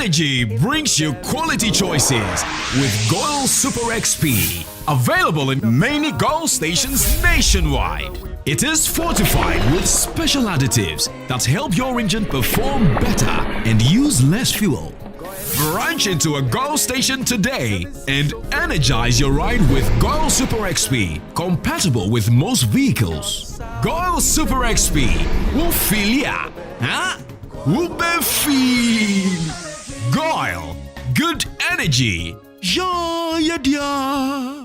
Energy brings you quality choices with Goil Super XP. Available in many Goil stations nationwide. It is fortified with special additives that help your engine perform better and use less fuel. Branch into a Goil station today and energize your ride with Goil Super XP, compatible with most vehicles. Goil Super XP will feel ya, huh? Will be feel. Goil, good energy. Ja, ja, ja.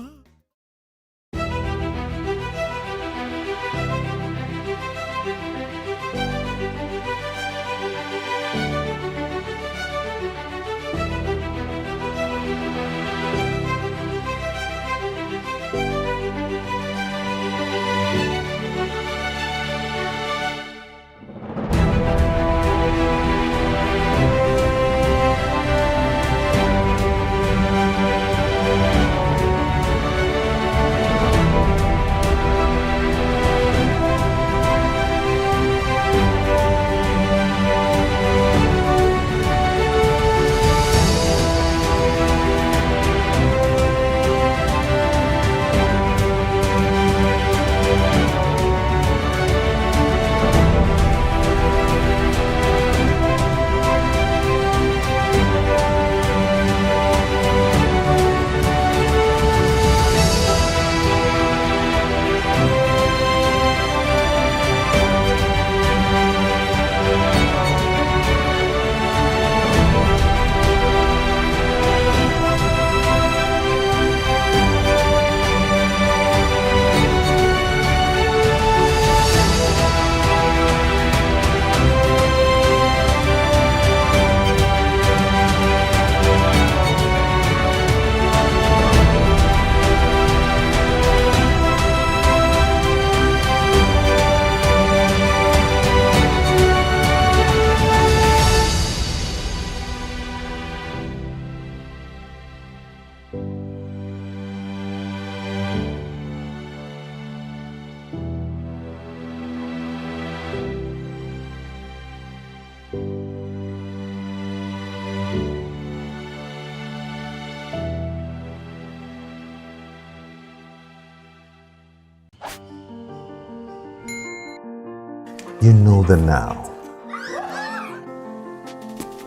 You know the now.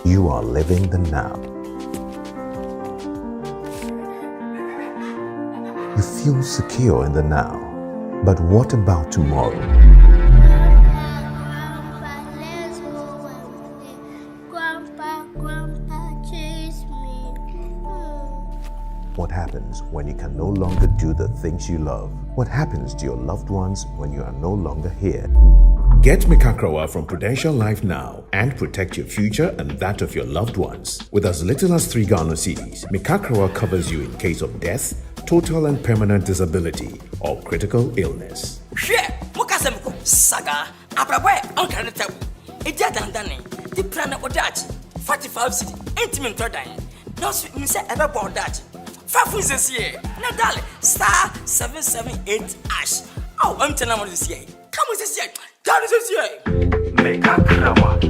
You are living the now. You feel secure in the now. But what about tomorrow? What happens when you can no longer do the things you love? What happens to your loved ones when you are no longer here? Get Mikakrawa from Prudential Life now and protect your future and that of your loved ones. With as little as 3 Ghana cedis, Mikakrawa covers you in case of death, total and permanent disability, or critical illness. Saga, Abraboy, Uncle Tabu, a Jadandani, the plan of Odachi, 45 city, intimate Tordine, no sweet Miss Everborn Dachi. 5 reasons here, Nadal, star 778 ash. Oh, I'm telling you this year. Come with this year. Come with this year. Make a crowd.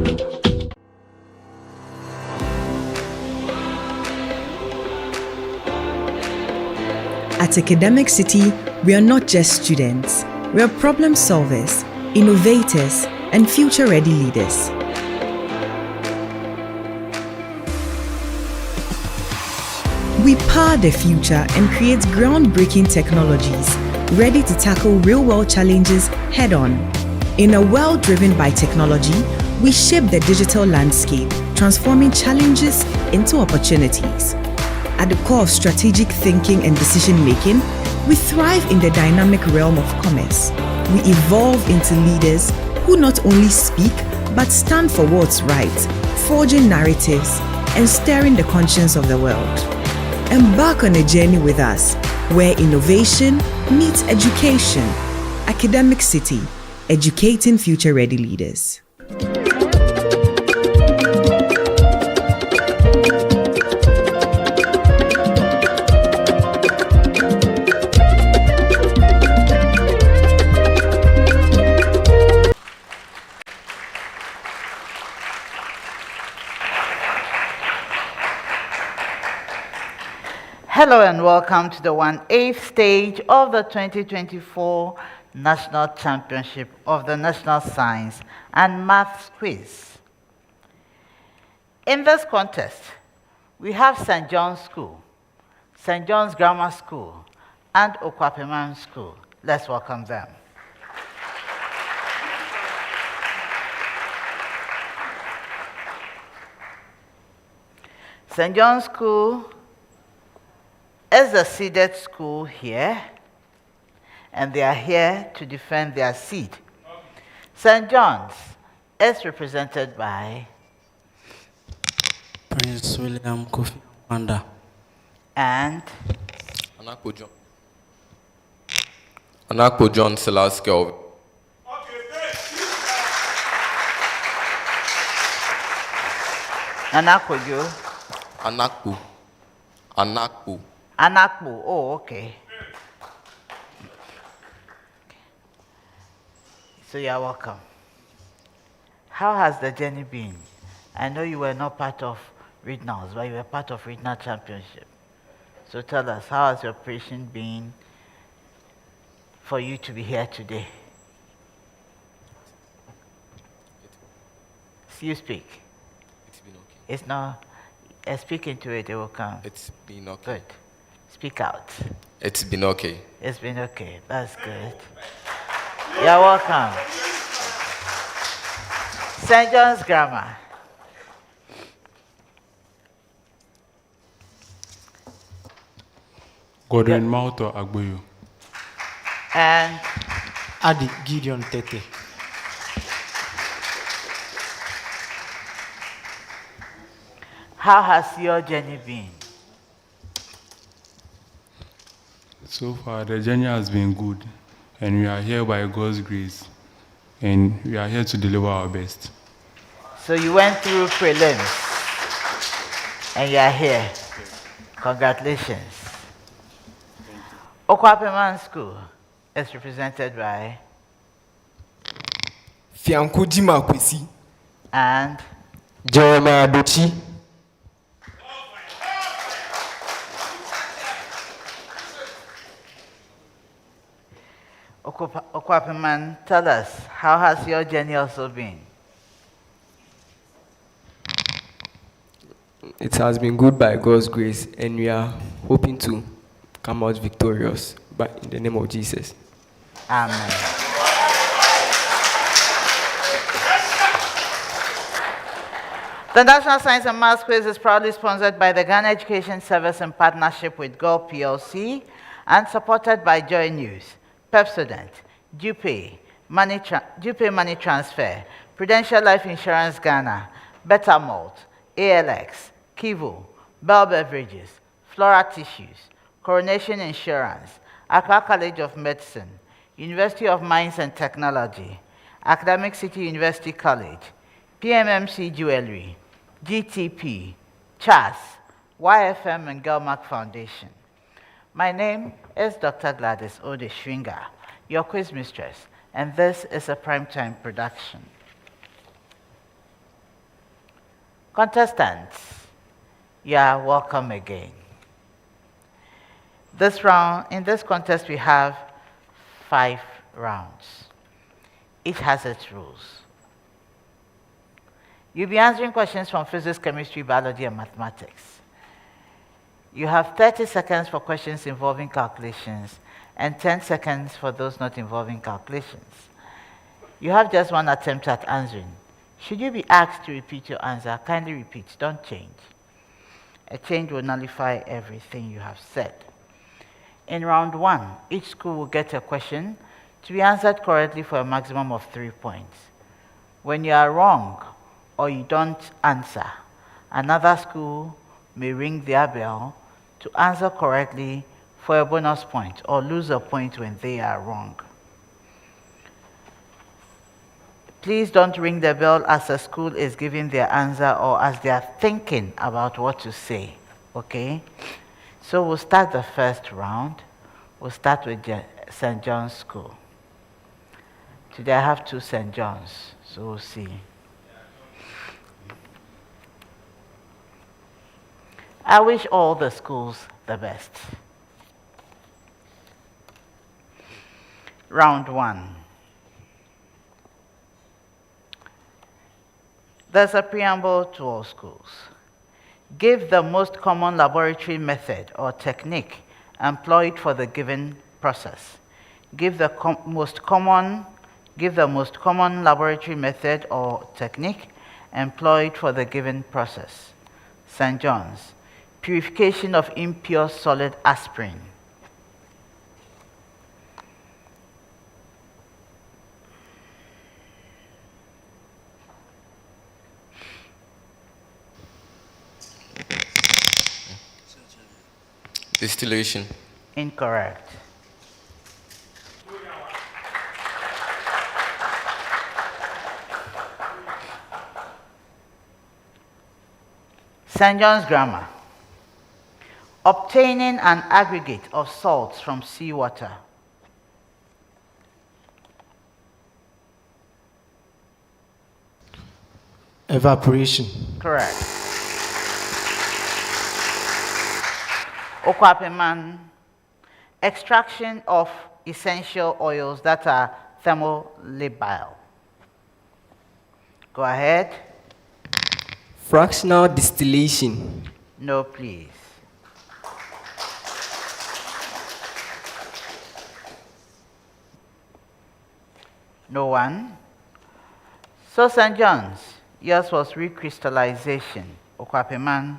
At Academic City, we are not just students. We are problem solvers, innovators, and future-ready leaders. We power the future and create groundbreaking technologies ready to tackle real-world challenges head-on. In a world driven by technology, we shape the digital landscape, transforming challenges into opportunities. At the core of strategic thinking and decision-making, we thrive in the dynamic realm of commerce. We evolve into leaders who not only speak, but stand for what's right, forging narratives and stirring the conscience of the world. Embark on a journey with us, where innovation meets education. Academic City, educating future-ready leaders. Hello and welcome to the 1/8 stage of the 2024 National Championship of the National Science and Maths Quiz. In this contest, we have St. John's School, St. John's Grammar School, and Okuapemman School. Let's welcome them. St. John's School is a seeded school here, and they are here to defend their seed. St. John's is represented by Prince William Kofi Wanda and Anakpo John Silas Kelvin. Anakpojo. Anakpo. Anakpo. Oh, okay. So you're welcome. How has the journey been? I know you were not part of regionals, but you were part of regional championship. So tell us, how has your preparation been for you to be here today? You speak. It's been okay. It's not. Speak into it. It will come. It's been okay. Good. Speak out. It's been okay. It's been okay. That's good. You're welcome. St. John's Grammar. Godwin Mauto Agboyo. And Adi Gideon Tete. how has your journey been? So far, the journey has been good, and we are here by God's grace, and we are here to deliver our best. So you went through prelims, and you are here. Congratulations. Okuapemman School is represented by Fianco Jima Kwesi and Jeremiah Dochi. Okuapemman, tell us, how has your journey also been? It has been good by God's grace, and we are hoping to come out victorious, but in the name of Jesus. Amen. The National Science and Maths Quiz is proudly sponsored by the Ghana Education Service in partnership with Go PLC and supported by Joy News, Pepsodent, Dupay Money Transfer, Prudential Life Insurance Ghana, Better Malt, ALX, Kivu, Bell Beverages, Flora Tissues, Coronation Insurance, Accra College of Medicine, University of Mines and Technology, Academic City University College, PMMC Jewelry, GTP, CHAS, YFM and Gelmark Foundation. My name is Dr. Gladys Ode Shringa, your quiz mistress, and this is a primetime production. Contestants, you are welcome again. In this contest, we have 5 rounds. Each has its rules. You'll be answering questions from physics, chemistry, biology, and mathematics. You have 30 seconds for questions involving calculations and 10 seconds for those not involving calculations. You have just 1 attempt at answering. Should you be asked to repeat your answer, kindly repeat, don't change. A change will nullify everything you have said. In round 1, each school will get a question to be answered correctly for a maximum of 3 points. When you are wrong or you don't answer, another school may ring their bell to answer correctly for a bonus point or lose a point when they are wrong. Please don't ring the bell as a school is giving their answer or as they are thinking about what to say, okay? So we'll start the first round. We'll start with St. John's School. Today I have 2 St. John's, so we'll see. I wish all the schools the the best. Round 1. There's a preamble to all schools. Give the most common laboratory method or technique employed for the given process. Give the most common laboratory method or technique employed for the given process. St. John's, purification of impure solid aspirin. Distillation. Incorrect. St. John's Grammar. Obtaining an aggregate of salts from seawater. Evaporation. Correct. Okuapemman. Extraction of essential oils that are thermolabile. Go ahead. Fractional distillation. No, please. No one. So St. John's, yours was recrystallization. Okuapemman,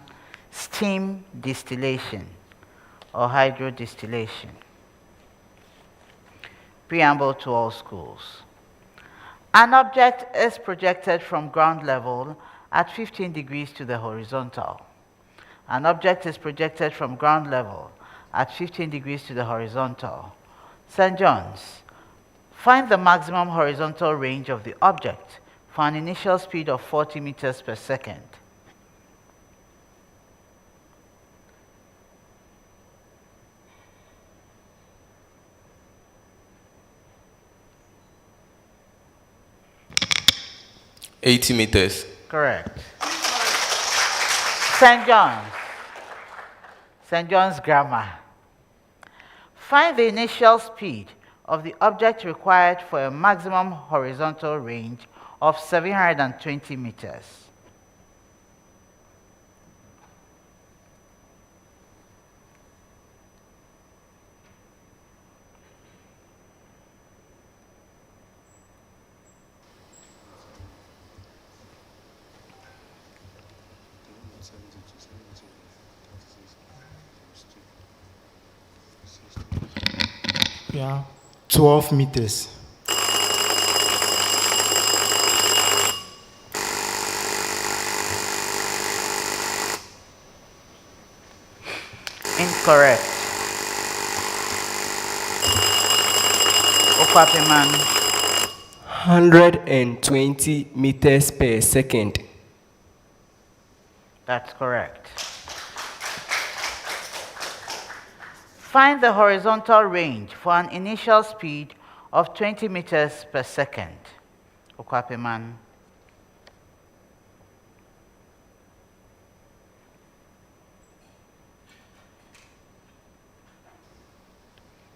steam distillation or hydrodistillation. Preamble to all schools. An object is projected from ground level at 15 degrees to the horizontal. An object is projected from ground level at 15 degrees to the horizontal. St. John's, find the maximum horizontal range of the object for an initial speed of 40 meters per second. $80 meters. Correct. St. John's. St. John's Grammar. Find the initial speed of the object required for a maximum horizontal range of 720 meters. Yeah. 12 meters. Incorrect. Okuapemman. 120 meters per second. That's correct. Find the horizontal range for an initial speed of 20 meters per second. Okuapemman.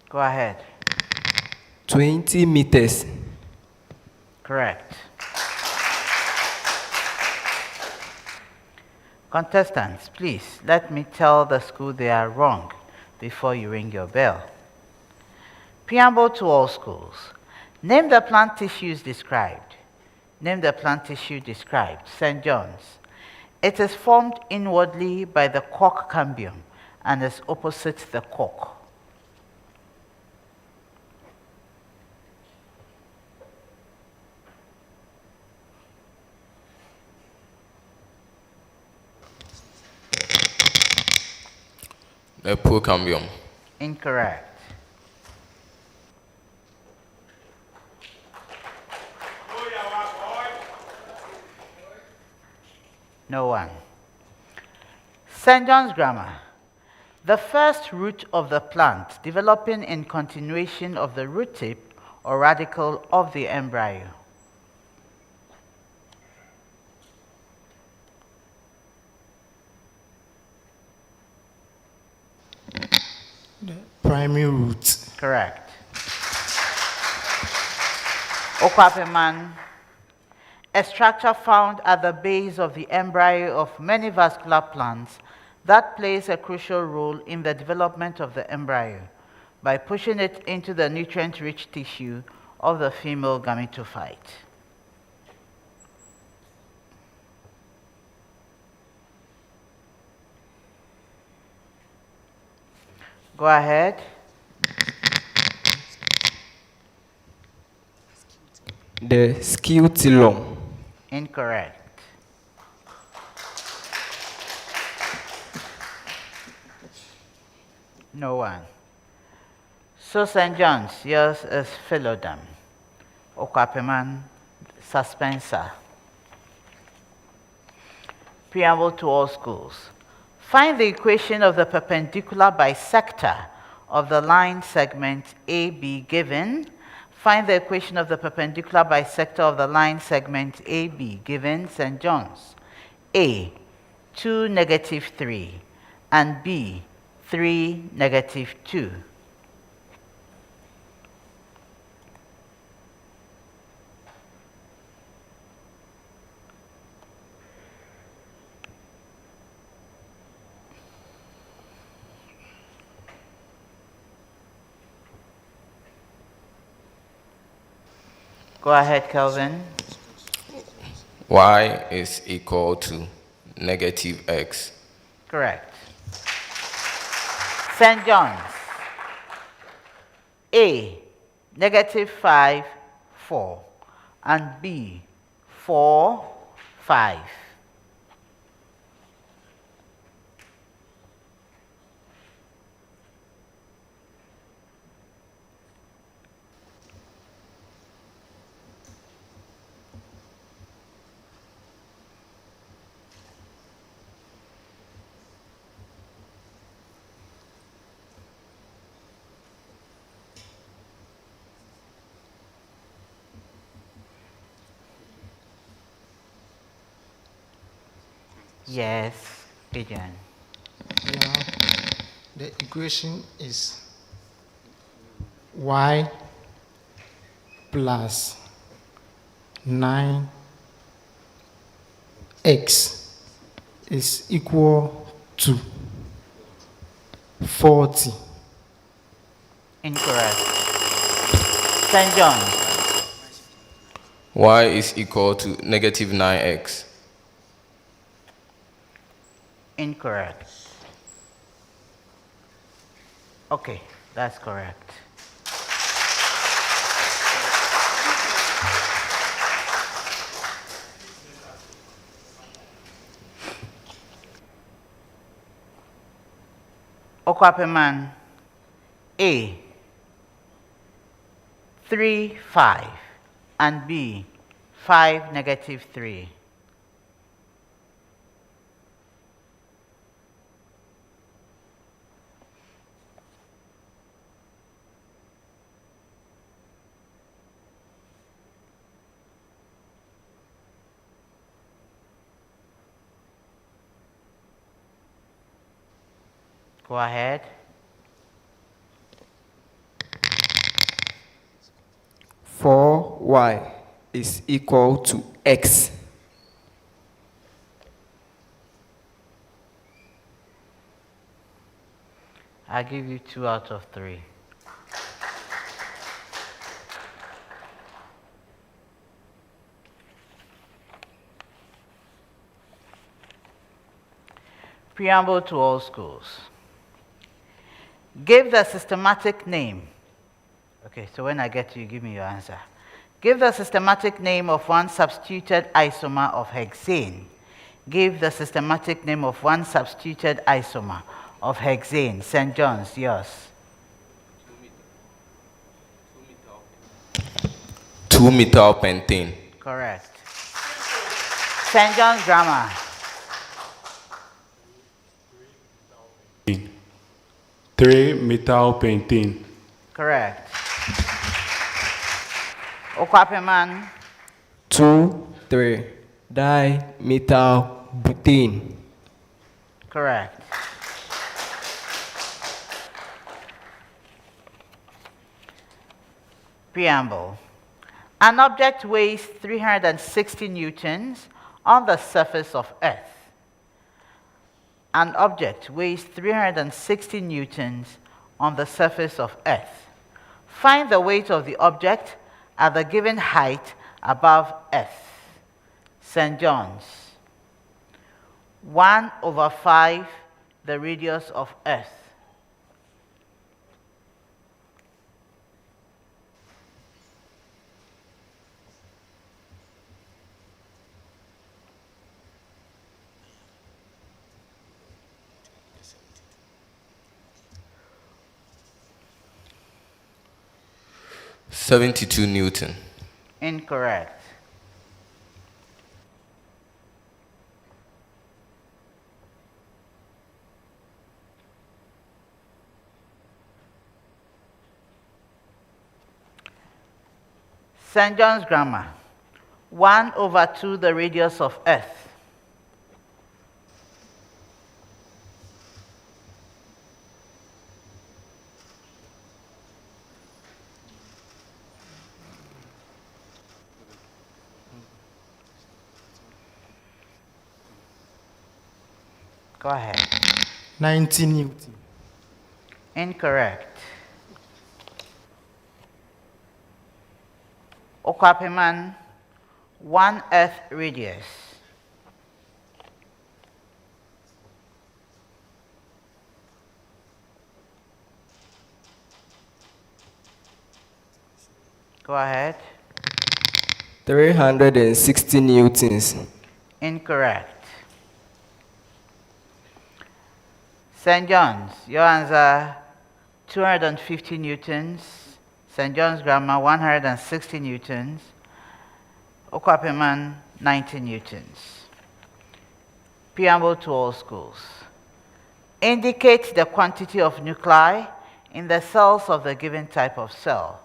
Go ahead. 20 meters. Correct. Contestants, please let me tell the school they are wrong before you ring your bell. Preamble to all schools. Name the plant tissues described. Name the plant tissue described. St. John's. It is formed inwardly by the cork cambium and is opposite the cork. The procambium. Incorrect. No one. St. John's Grammar. The first root of the plant developing in continuation of the root tip or radicle of the embryo. Primary root. Correct. Okuapemman, a structure found at the base of the embryo of many vascular plants that plays a crucial role in the development of the embryo by pushing it into the nutrient-rich tissue of the female gametophyte. Go ahead. The scutellum. Incorrect. No one. So St. John's, yours is phylloderm. Okuapemman, suspensa. Preamble to all schools. Find the equation of the perpendicular bisector of the line segment AB given. Find the equation of the perpendicular bisector of the line segment AB given St. John's. A, 2, -3, and B, 3, -2. Go ahead, Kelvin. Y is equal to -x. Correct. St. John's. A, -5, 4, and B, 4, 5. Yes, Pigeon. Yeah. The equation is y plus 9x is equal to 40. Incorrect. St. John. Y is equal to -9x. Incorrect. Okay, that's correct. Okuapemman, A, 3, 5, and B, 5, -3. Go ahead. 4y is equal to x. I'll give you 2 out of 3. Preamble to all schools. Give the systematic name. Okay, so when I get to you, give me your answer. Give the systematic name of one substituted isomer of hexane. Give the systematic name of one substituted isomer of hexane. St. John's, yours. 2-methylpentane. Correct. St. John's Grammar. 3-methylpentane. Correct. Okuapemman. 2,3-dimethylbutane. Correct. Preamble. An object weighs 360 newtons on the surface of Earth. An object weighs 360 newtons on the surface of Earth. Find the weight of the object at the given height above Earth. St. John's. 1/5 the radius of Earth. $72 Newton. Incorrect. St. John's Grammar. 1/2 the radius of Earth. Go ahead. 90 Newton. Incorrect. Okuapemman, 1 Earth radius. Go ahead. 360 newtons. Incorrect. St. John's, your answer 250 newtons. St. John's Grammar 160 newtons. Okuapemman 90 newtons. Preamble to all schools. Indicate the quantity of nuclei in the cells of the given type of cell.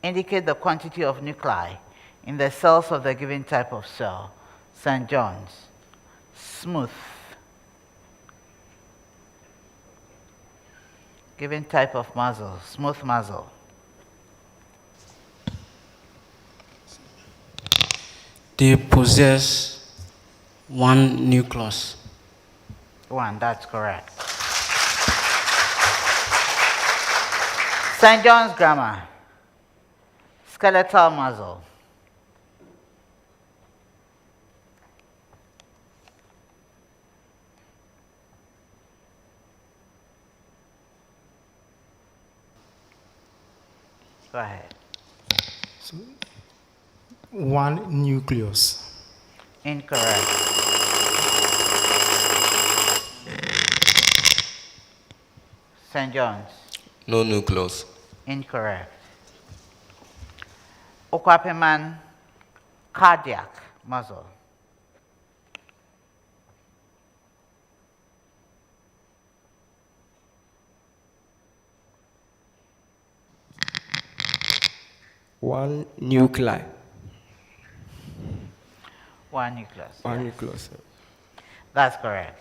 Indicate the quantity of nuclei in the cells of the given type of cell. St. John's. Smooth. Given type of muzzle, smooth muzzle. They possess one nucleus. One, that's correct. St. John's Grammar. Skeletal muzzle. Go ahead. So, 1 nucleus. Incorrect. St. John's. No nucleus. Incorrect. Okuapemman, cardiac muscle. One nuclei. One nucleus. One yes. nucleus. That's correct.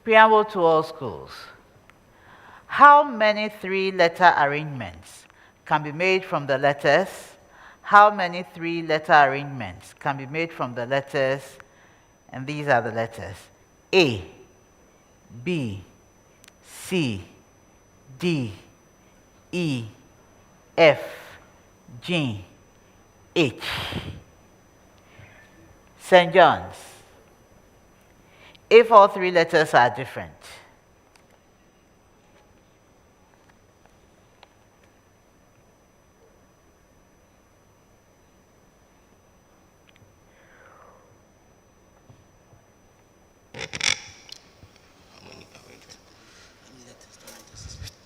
Preamble to all schools. How many 3-letter arrangements can be made from the letters? How many 3-letter arrangements can be made from the letters? And these are the letters: A, B, C, D, E, F, G, H. St. John's. If all 3 letters are different,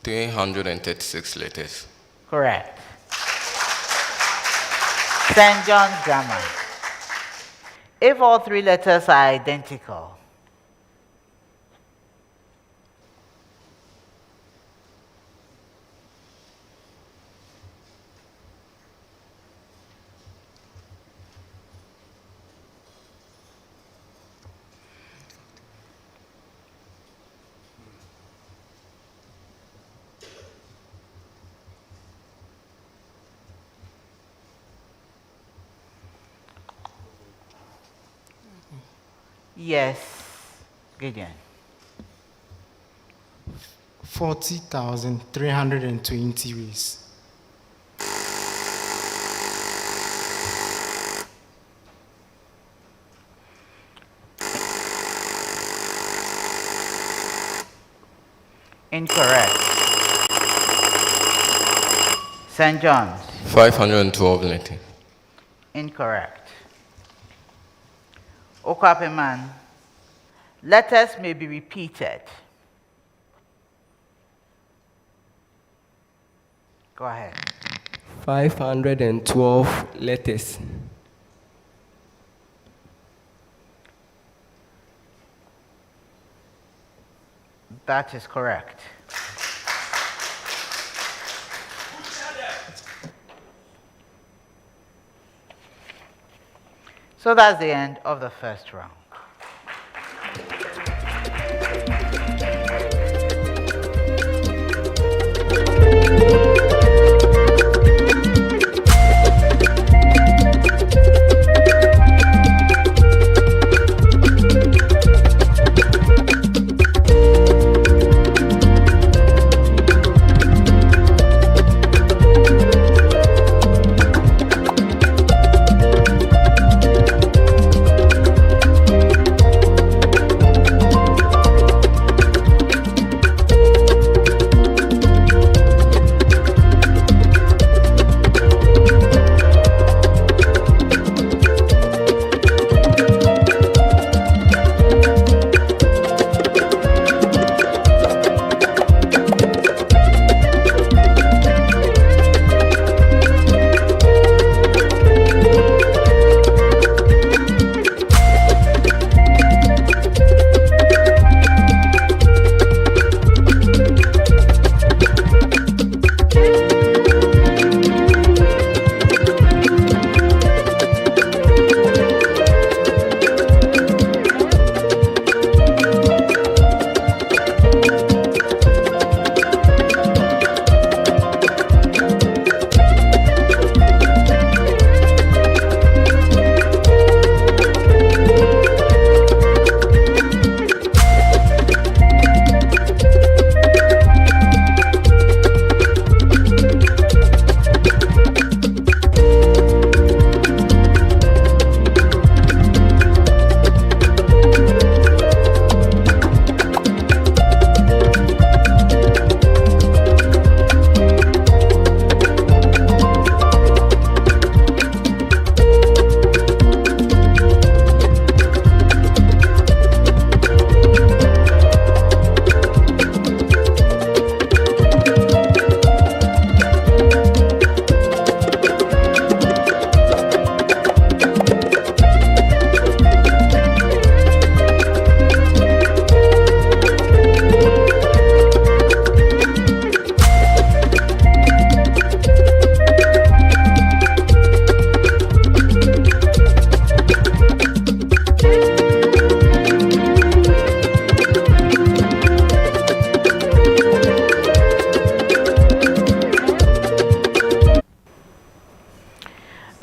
$336 letters. correct. St. John's Grammar. If all 3 letters are identical, Yes, Gideon. 40,320 ways. Incorrect. St. John's. 512 letters. Incorrect. Okuapemman. Letters may be repeated. Go ahead. 512 letters. That is correct. So that's the end of the first round.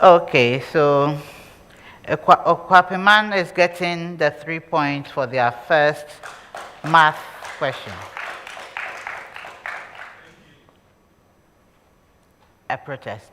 Okay, so Okuapemman is getting the 3 points for their first math question. A protest.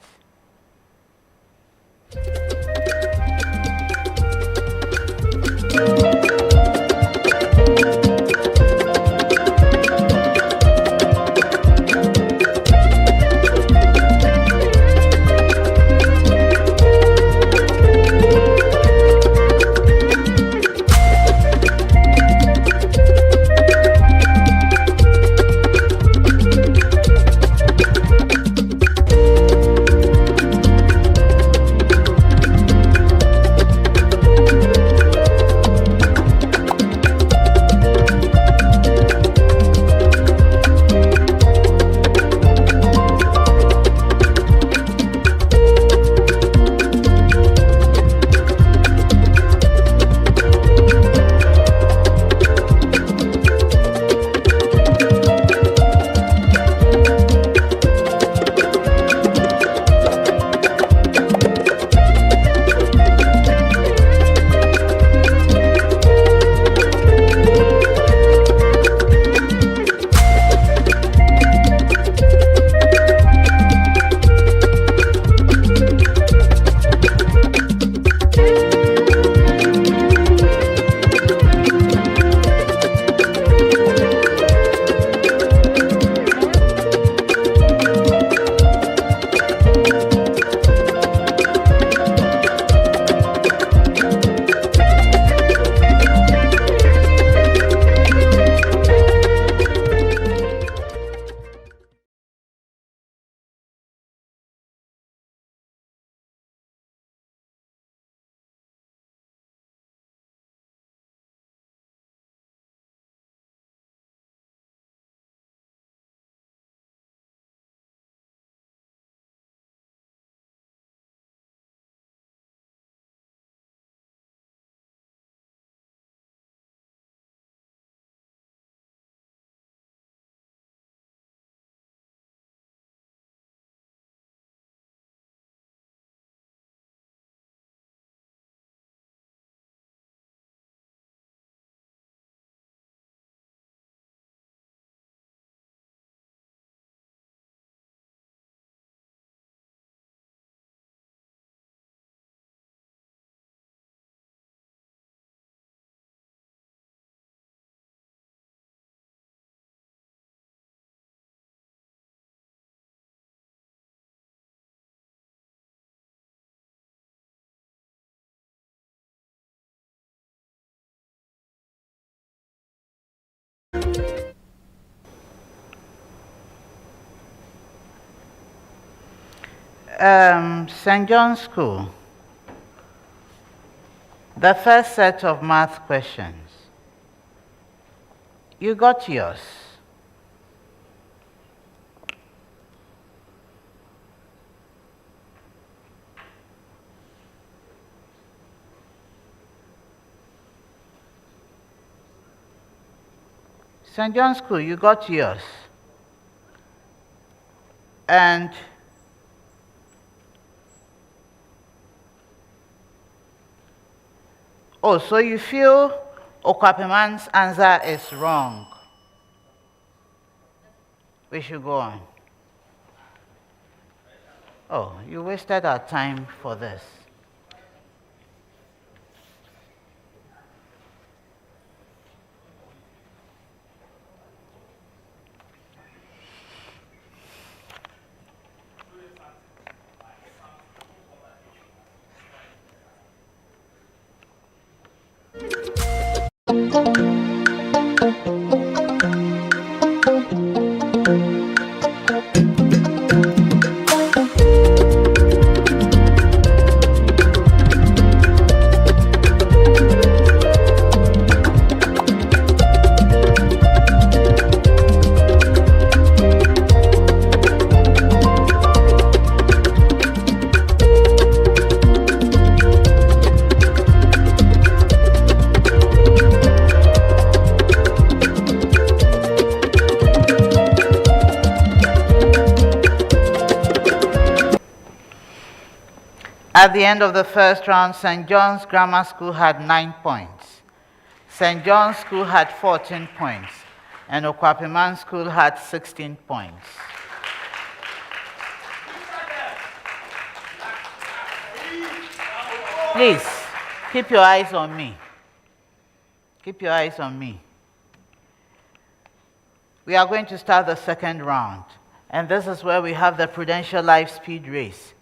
St. John's School. The first set of math questions. You got yours. St. John's School, you got yours. And oh, so you feel Okuapemman's answer is wrong. We should go on. Oh, you wasted our time for this. At the end of the first round, St. John's Grammar School had 9 points. St. John's School had 14 points. And Okuapemman School had 16 points. Please, keep your eyes on me. Keep your eyes on me. We are going to start the second round. And this is where we have the Prudential Life Speed Race.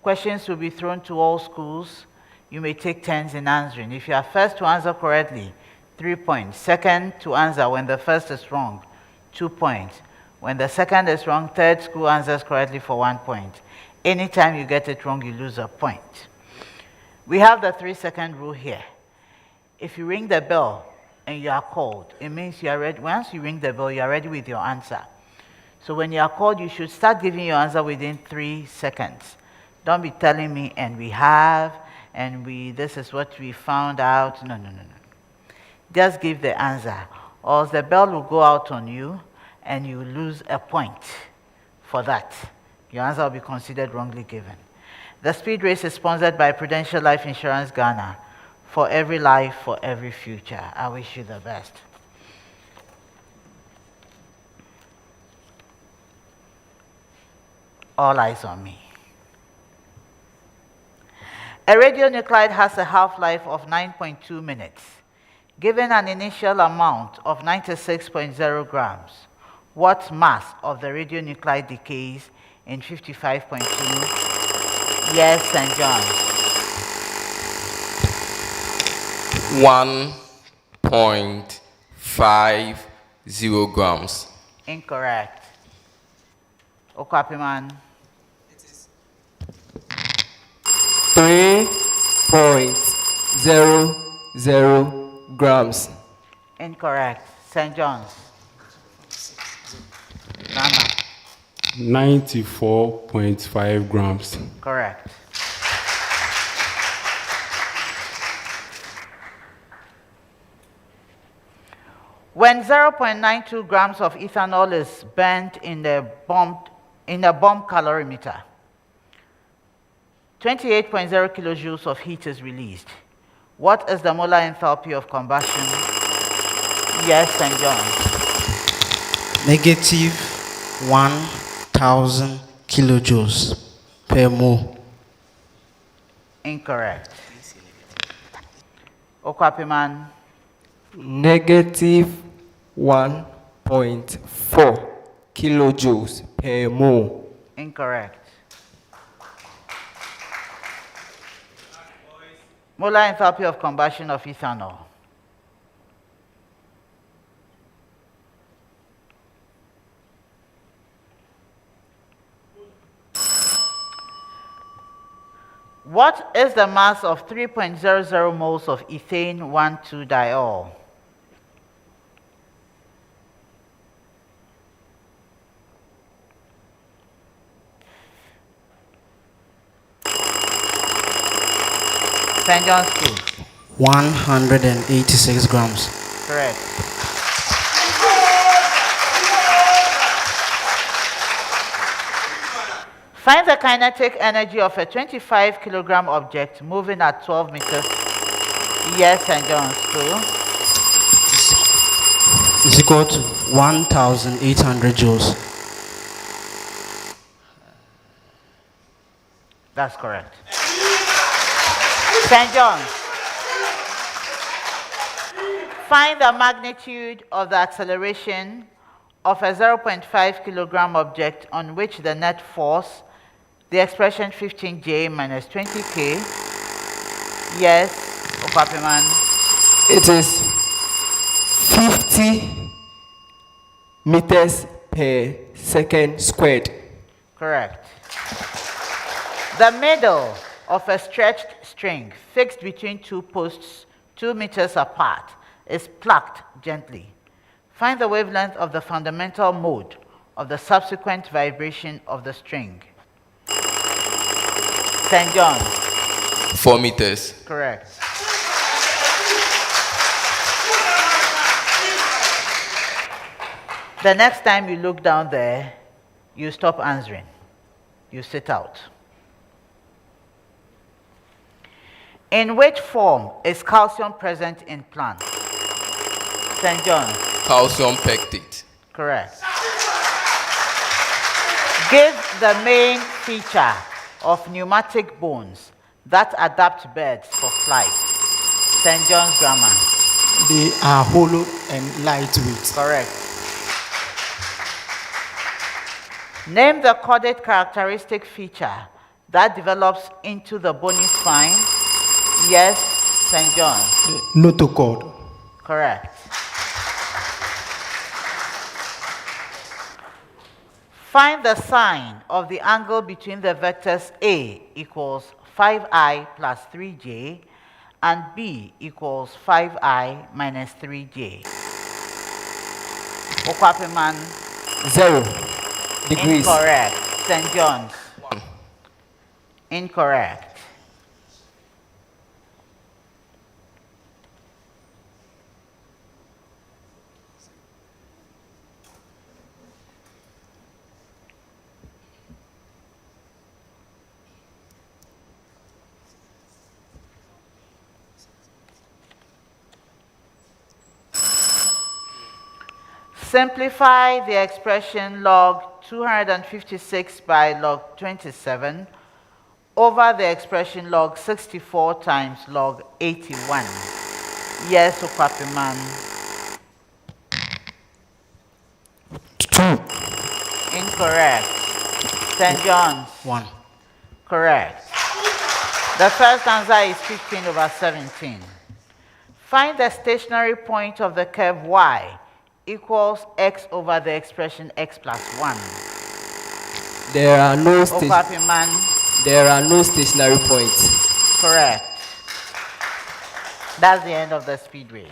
Questions will be thrown to all schools. You may take turns in answering. If you are first to answer correctly, 3 points. Second to answer when the first is wrong, 2 points. When the second is wrong, third school answers correctly for 1 point. Anytime you get it wrong, you lose a point. We have the 3-second rule here. If you ring the bell and you are called, it means you are ready. Once you ring the bell, you are ready with your answer. So when you are called, you should start giving your answer within 3 seconds. Don't be telling me, and we have, and this is what we found out. No. Just give the answer, or else the bell will go out on you, and you lose a point for that. Your answer will be considered wrongly given. The speed race is sponsored by Prudential Life Insurance Ghana. For every life, for every future. I wish you the best. All eyes on me. A radionuclide has a half-life of 9.2 minutes. Given an initial amount of 96.0 grams, what mass of the radionuclide decays in 55.2 years, St. John? 1.50 grams. Incorrect. Okuapemman. 3.00 grams. Incorrect. St. John's. Nana. 94.5 grams. Correct. When 0.92 grams of ethanol is burnt in a bomb calorimeter, 28.0 kilojoules of heat is released. What is the molar enthalpy of combustion? Yes, St. John. Negative 1,000 kilojoules per mole. Incorrect. Okuapemman. Negative 1.4 kilojoules per mole. Incorrect. Molar enthalpy of combustion of ethanol. What is the mass of 3.00 moles of ethane 1,2-diol? St. John's School. 186 grams. Correct. Find the kinetic energy of a 25 kilogram object moving at 12 meters. Yes, St. John's School. Is equal to 1,800 joules. That's correct. St. John's. Find the magnitude of the acceleration of a 0.5 kilogram object on which the net force, the expression 15J minus 20K. Yes, Okuapemman. It is 50 meters per second squared. Correct. The middle of a stretched string fixed between two posts 2 meters apart is plucked gently. Find the wavelength of the fundamental mode of the subsequent vibration of the string. St. John's. 4 meters. Correct. The next time you look down there, you stop answering. You sit out. In which form is calcium present in plants? St. John's. Calcium pectate. Correct. Give the main feature of pneumatic bones that adapt birds for flight. St. John's Grammar. They are hollow and lightweight. Correct. Name the chordate characteristic feature that develops into the bony spine. Yes, St. John. Notochord. Correct. Find the sine of the angle between the vectors A equals 5i plus 3j and B equals 5i minus 3j. Okuapemman. 0 degrees. Incorrect. St. John's. Incorrect. Simplify the expression log 256 by log 27 over the expression log 64 times log 81. Yes, Okuapemman. 2. Incorrect. St. John's. 1. Correct. The first answer is 15 over 17. Find the stationary point of the curve y equals x over the expression x plus 1. There are no Okuapemman. There are no stationary points. Correct. That's the end of the speed race.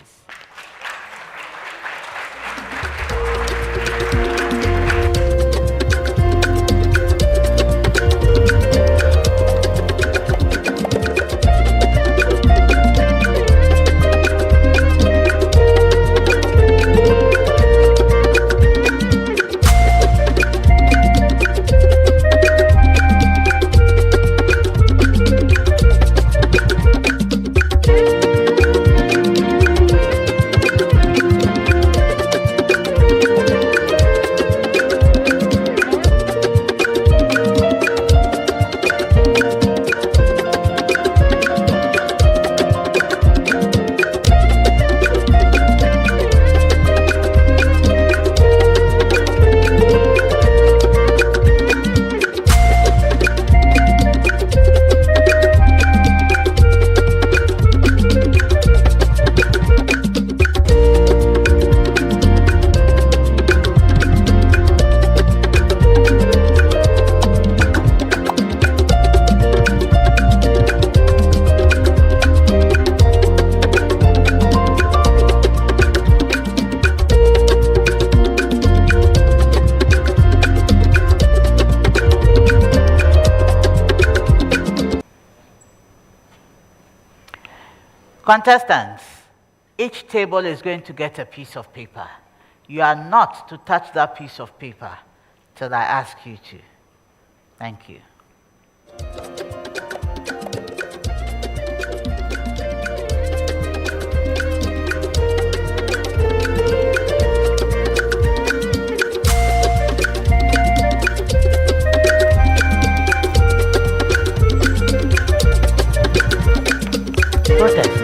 Contestants, each table is going to get a piece of paper. You are not to touch that piece of paper till I ask you to. Thank you. Protest.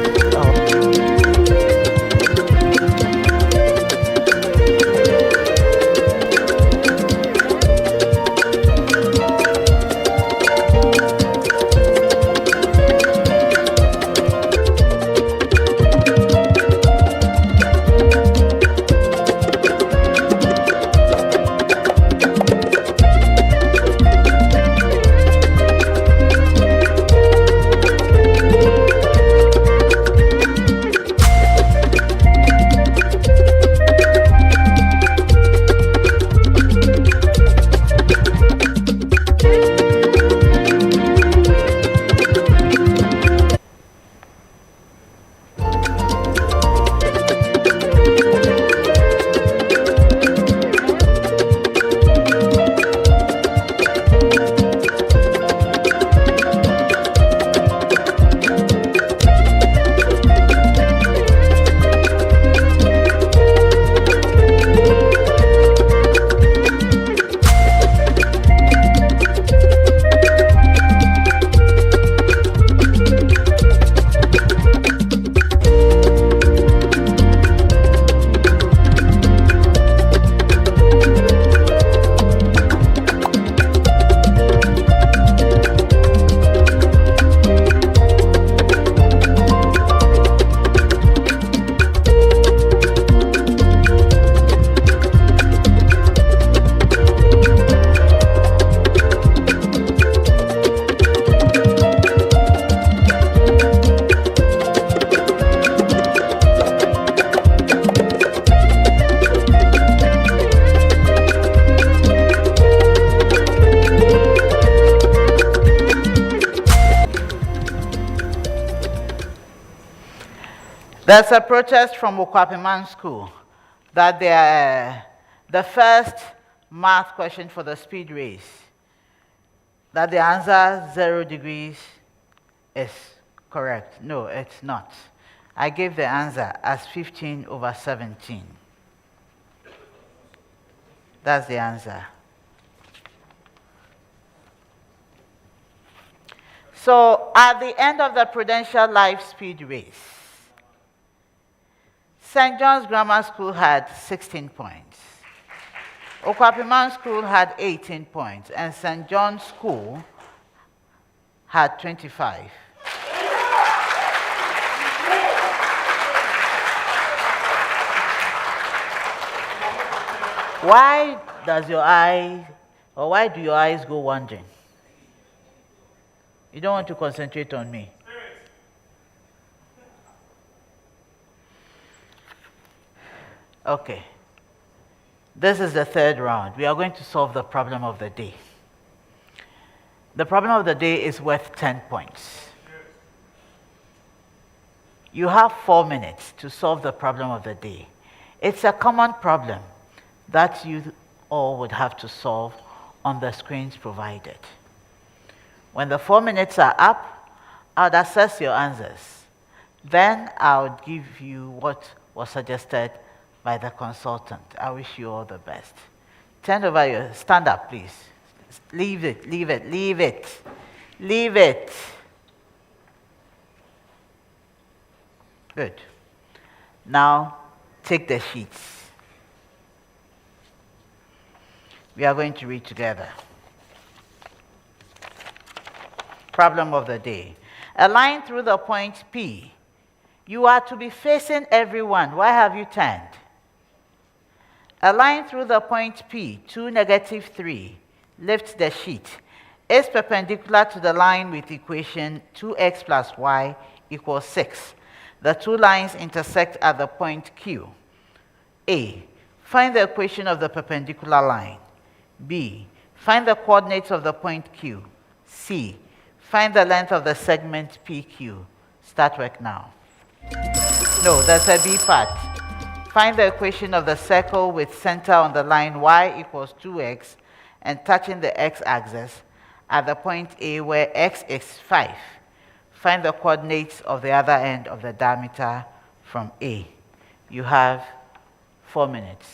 There's a protest from Okuapemman School that the first math question for the speed race, that the answer 0 degrees is correct. No, it's not. I gave the answer as 15/17. That's the answer. So at the end of the Prudential Life Speed Race, St. John's Grammar School had 16 points. Okuapemman School had 18 points, and St. John's School had 25. Why do your eyes go wandering? You don't want to concentrate on me. Okay. This is the third round. We are going to solve the problem of the day. The problem of the day is worth 10 points. You have 4 minutes to solve the problem of the day. It's a common problem that you all would have to solve on the screens provided. When the 4 minutes are up, I'll assess your answers. Then I'll give you what was suggested by the consultant. I wish you all the best. Stand up, please. Leave it, leave it, leave it, leave it. Good. Now, take the sheets. We are going to read together. Problem of the day. A line through the point P. You are to be facing everyone. Why have you turned? A line through the point P, 2, -3, lift the sheet, is perpendicular to the line with equation 2x plus y equals 6. The two lines intersect at the point Q. A, find the equation of the perpendicular line. B, find the coordinates of the point Q. C, find the length of the segment PQ. Start work now. No, that's a B part. Find the equation of the circle with center on the line y equals 2x and touching the x-axis at the point A where x is 5. Find the coordinates of the other end of the diameter from A. You have 4 minutes.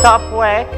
Stop work.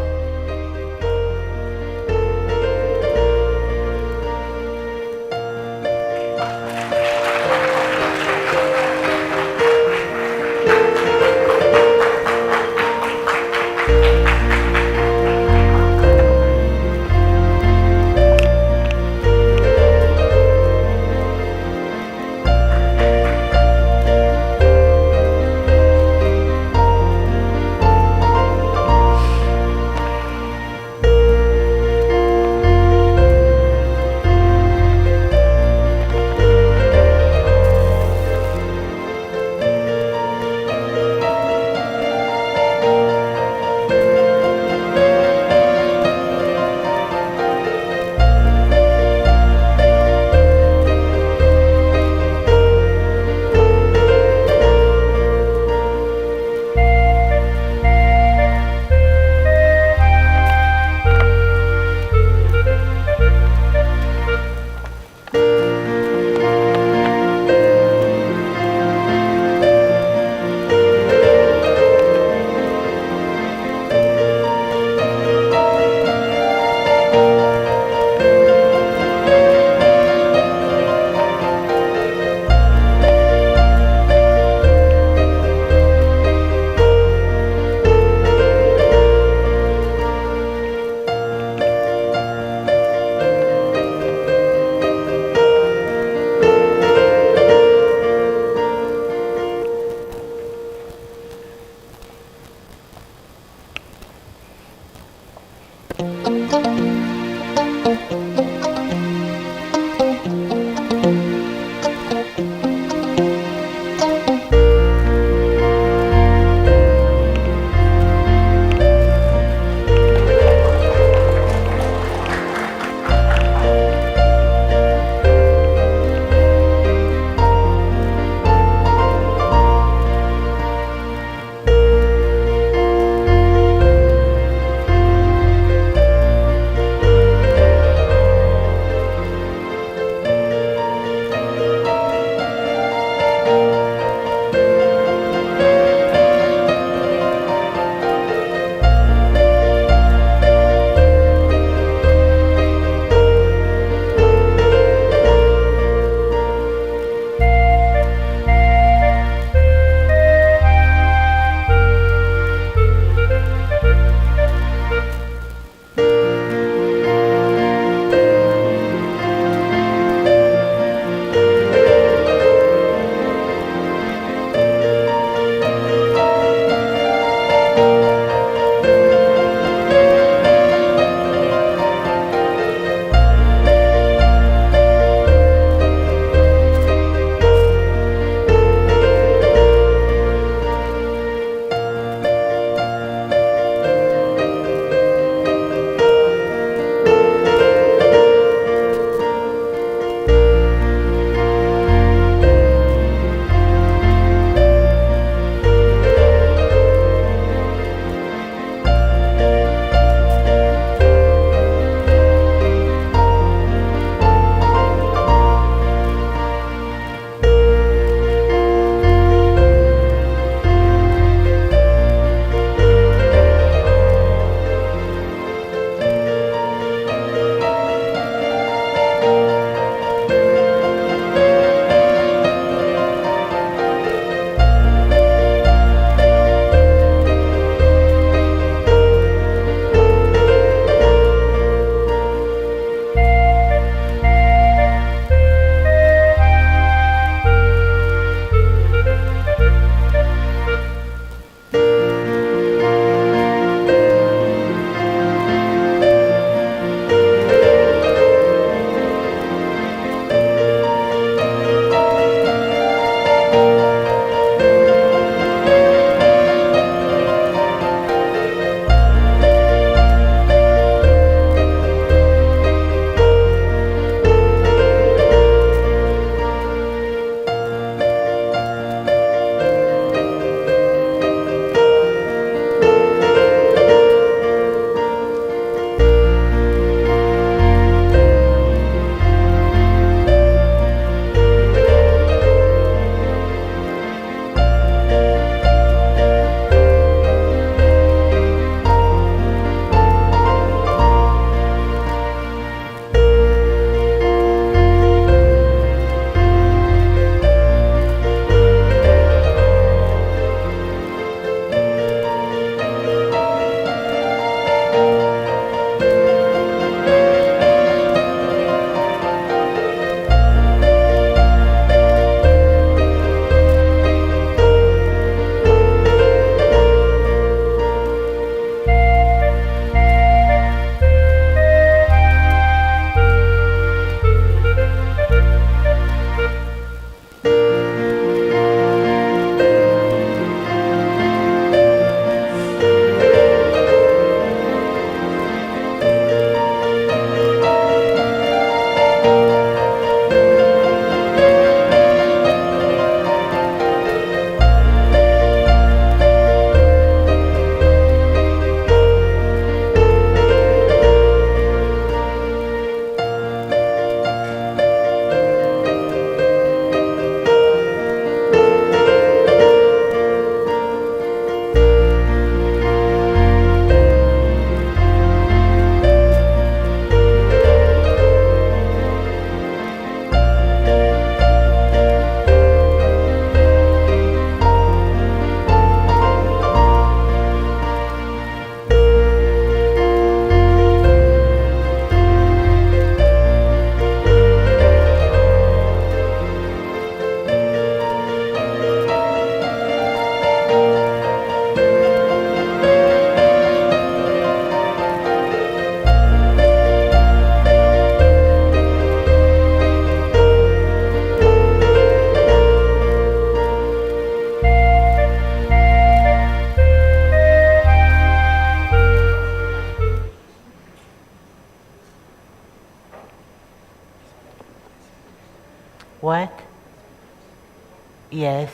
Yes.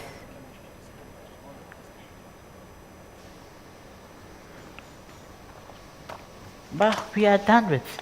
But we are done with.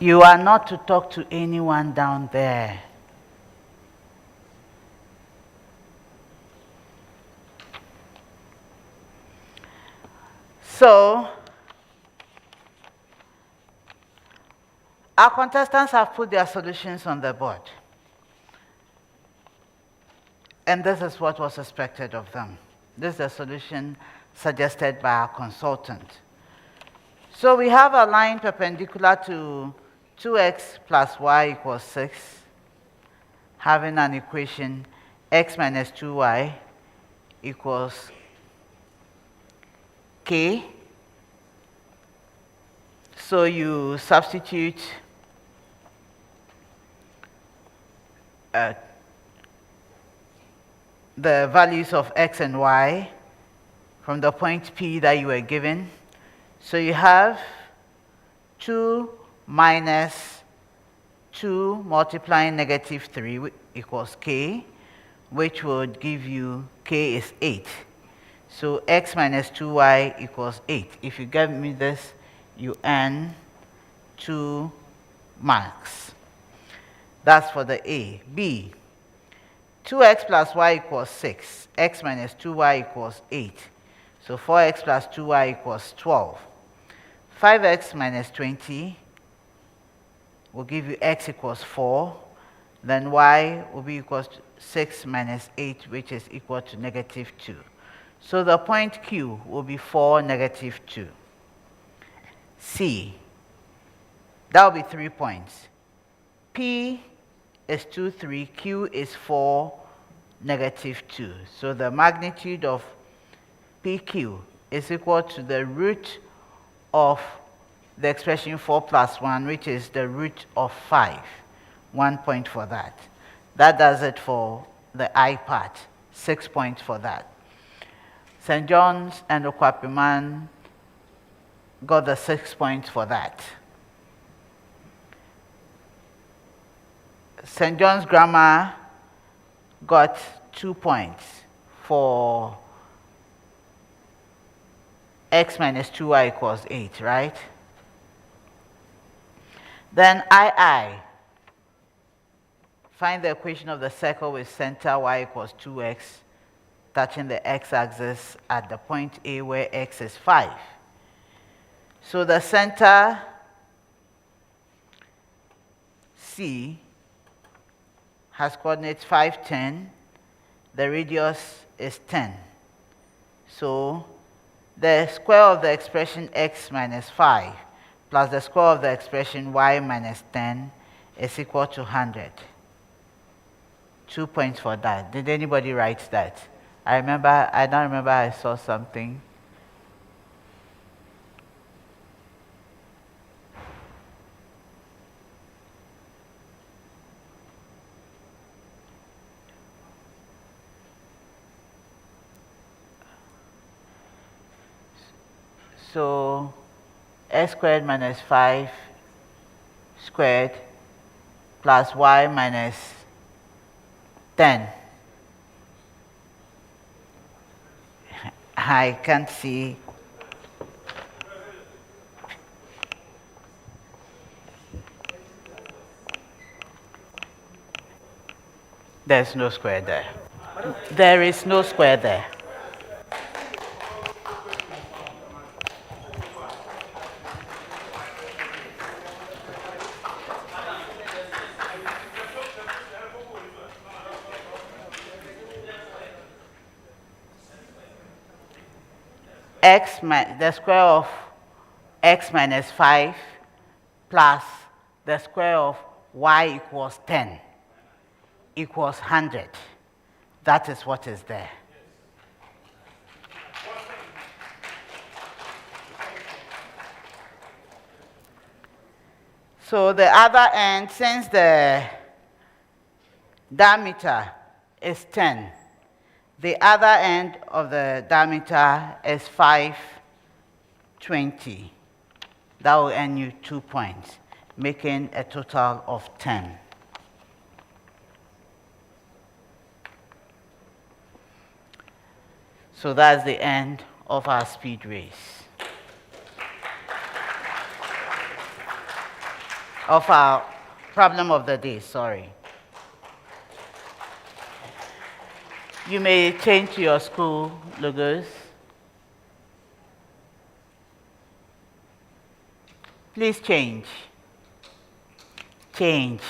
You are not to talk to anyone down there. So, our contestants have put their solutions on the board. And this is what was expected of them. This is the solution suggested by our consultant. So we have a line perpendicular to 2x plus y equals 6, having an equation x minus 2y equals k. So you substitute the values of x and y from the point P that you were given. So you have 2 minus 2 multiplying negative 3 equals k, which would give you k is 8. So x minus 2y equals 8. If you give me this, you earn 2 marks. That's for the A. B, 2x plus y equals 6. X minus 2y equals 8. So 4x plus 2y equals 12. 5x minus 20 will give you x equals 4. Then y will be equals to 6 minus 8, which is equal to negative 2. So the point Q will be 4, negative 2. C, that will be 3 points. P is 2, 3. Q is 4, negative 2. So the magnitude of PQ is equal to the root of the expression 4 plus 1, which is the root of 5. 1 point for that. That does it for the I part. 6 points for that. St. John's and Okuapemman got the 6 points for that. St. John's Grammar got 2 points for x minus 2y equals 8, right? Then II, find the equation of the circle with center y equals 2x, touching the x-axis at the point A where x is 5. So the center C has coordinates 5, 10. The radius is 10. So the square of the expression x minus 5 plus the square of the expression y minus 10 is equal to 100. 2 points for that. Did anybody write that? I don't remember I saw something. So x squared minus 5 squared plus y minus 10. I can't see. There's no square there. There is no square there. The square of x minus 5 plus the square of y equals 10 equals 100. That is what is there. So the other end, since the diameter is 10, the other end of the diameter is 520. That will earn you 2 points, making a total of 10. So that's the end of our speed race. Of our problem of the day, sorry. You may change to your school logos. Please change. Change.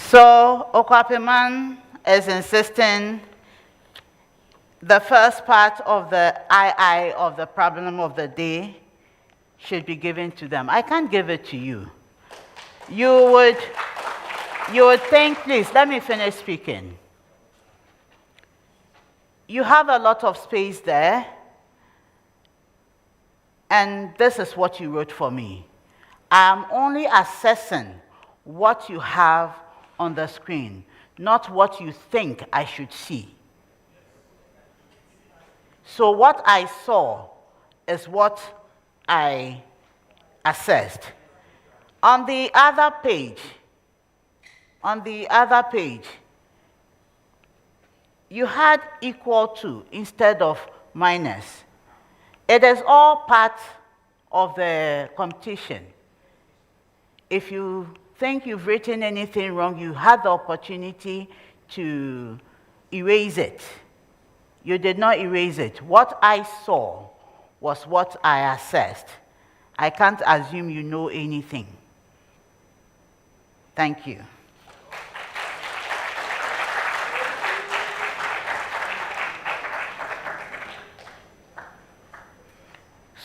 So Okuapemman is insisting the first part of the II of the problem of the day should be given to them. I can't give it to you. You would think, please, let me finish speaking. You have a lot of space there, and this is what you wrote for me. I am only assessing what you have on the screen, not what you think I should see. So what I saw is what I assessed. On the other page, you had equal to instead of minus. It is all part of the competition. If you think you've written anything wrong, you had the opportunity to erase it. You did not erase it. What I saw was what I assessed. I can't assume you know anything. Thank you.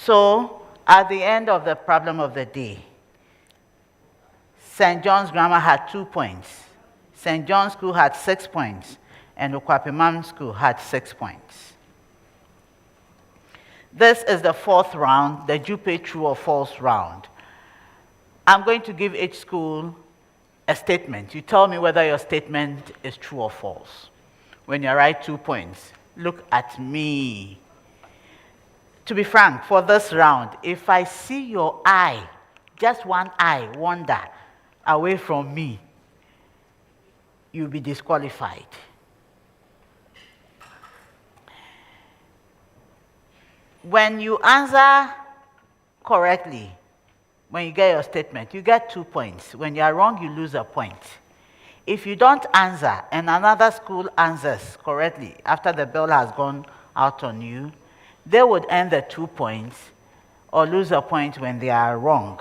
So, at the end of the problem of the day, St. John's Grammar had 2 points. St. John's School had 6 points, and Okuapemman School had 6 points. This is the fourth round, the Jupe true or false round. I'm going to give each school a statement. You tell me whether your statement is true or false. When you write 2 points, look at me. To be frank, for this round, if I see your eye, just one eye, wander away from me, you'll be disqualified. When you answer correctly, when you get your statement, you get 2 points. When you are wrong, you lose a point. If you don't answer and another school answers correctly after the bell has gone out on you, they would earn the 2 points or lose a point when they are wrong.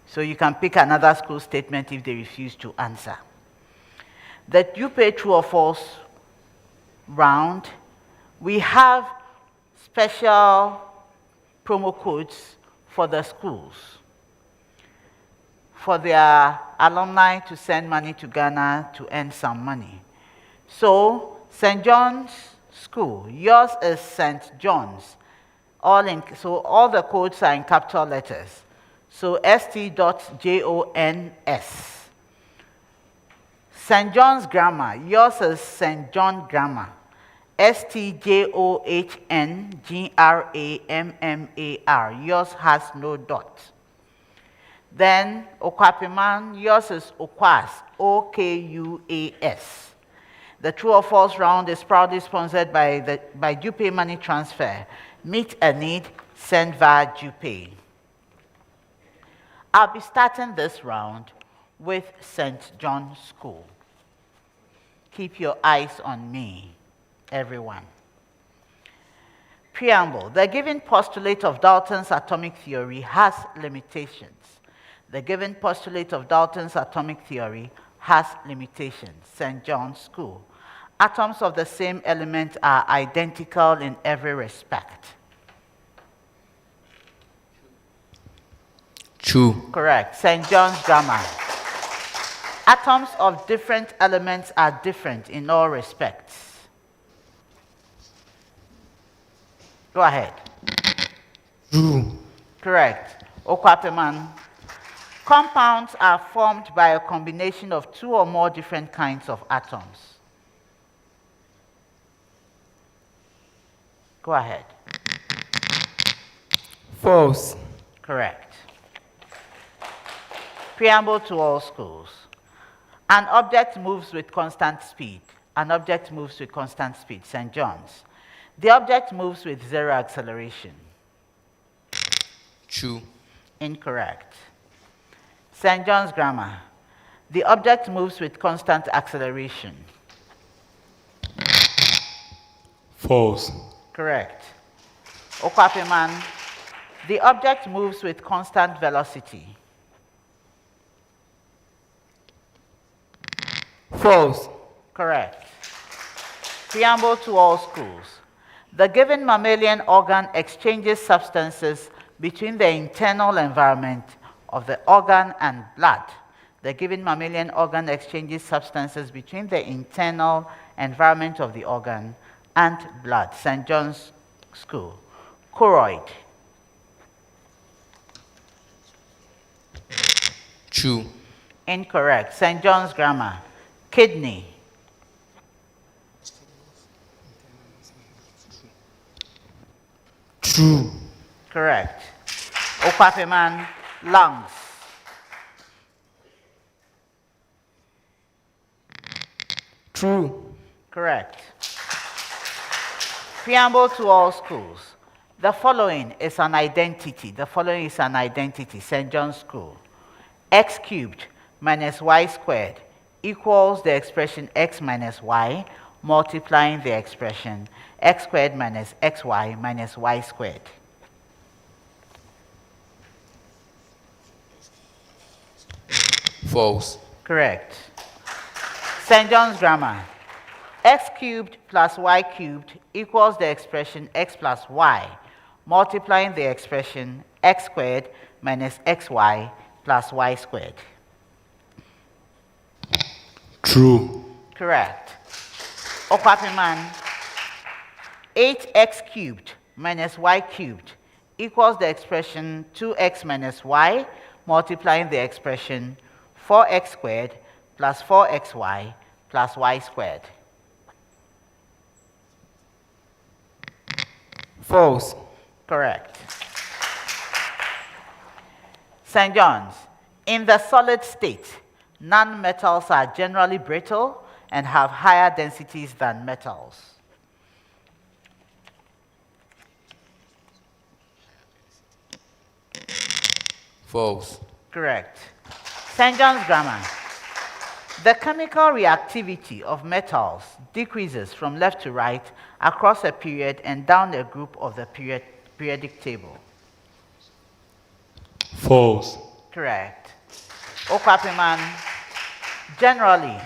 So you can pick another school statement if they refuse to answer. The Jupe true or false round, we have special promo codes for the schools, for their alumni to send money to Ghana to earn some money. So, St. John's School, yours is St. John's. So all the codes are in capital letters. So st.jons. St. John's Grammar, yours is St. John Grammar. STJOHNGRAMMAR. Yours has no dot. Then Okuapemman, yours is Okuas, OKUAS. The true or false round is proudly sponsored by Jupe Money Transfer. Meet a need, send via Jupe. I'll be starting this round with St. John's School. Keep your eyes on me, everyone. Preamble. The given postulate of Dalton's atomic theory has limitations. The given postulate of Dalton's atomic theory has limitations. St. John's School. Atoms of the same element are identical in every respect. True. Correct. St. John's Grammar. Atoms of different elements are different in all respects. Go ahead. True. Correct. Okuapemman. Compounds are formed by a combination of 2 or more different kinds of atoms. Go ahead. False. Correct. Preamble to all schools. An object moves with constant speed. An object moves with constant speed. St. John's. The object moves with 0 acceleration. True. Incorrect. St. John's Grammar. The object moves with constant acceleration. False. Correct. Okuapemman. The object moves with constant velocity. False. Correct. Preamble to all schools. The given mammalian organ exchanges substances between the internal environment of the organ and blood. The given mammalian organ exchanges substances between the internal environment of the organ and blood. St. John's School. Choroid. True. Incorrect. St. John's Grammar. Kidney. True. Correct. Okuapemman. Lungs. True. Correct. Preamble to all schools. The following is an identity. The following is an identity. St. John's School. X cubed minus y squared equals the expression x minus y multiplying the expression x squared minus xy minus y squared. False. Correct. St. John's Grammar. X cubed plus y cubed equals the expression x plus y multiplying the expression x squared minus xy plus y squared. True. Correct. Okuapemman. 8x cubed minus y cubed equals the expression 2x minus y multiplying the expression 4x squared plus 4xy plus y squared. False. Correct. St. John's. In the solid state, non-metals are generally brittle and have higher densities than metals. False. Correct. St. John's Grammar. The chemical reactivity of metals decreases from left to right across a period and down a group of the periodic table. False. Correct. Okuapemman. Generally,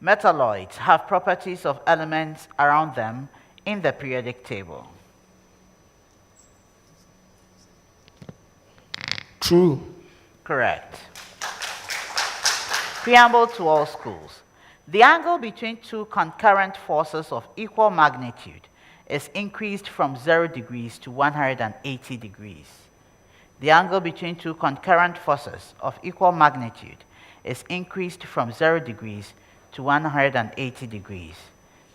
metalloids have properties of elements around them in the periodic table. True. Correct. Preamble to all schools. The angle between two concurrent forces of equal magnitude is increased from 0 degrees to 180 degrees. The angle between two concurrent forces of equal magnitude is increased from 0 degrees to 180 degrees.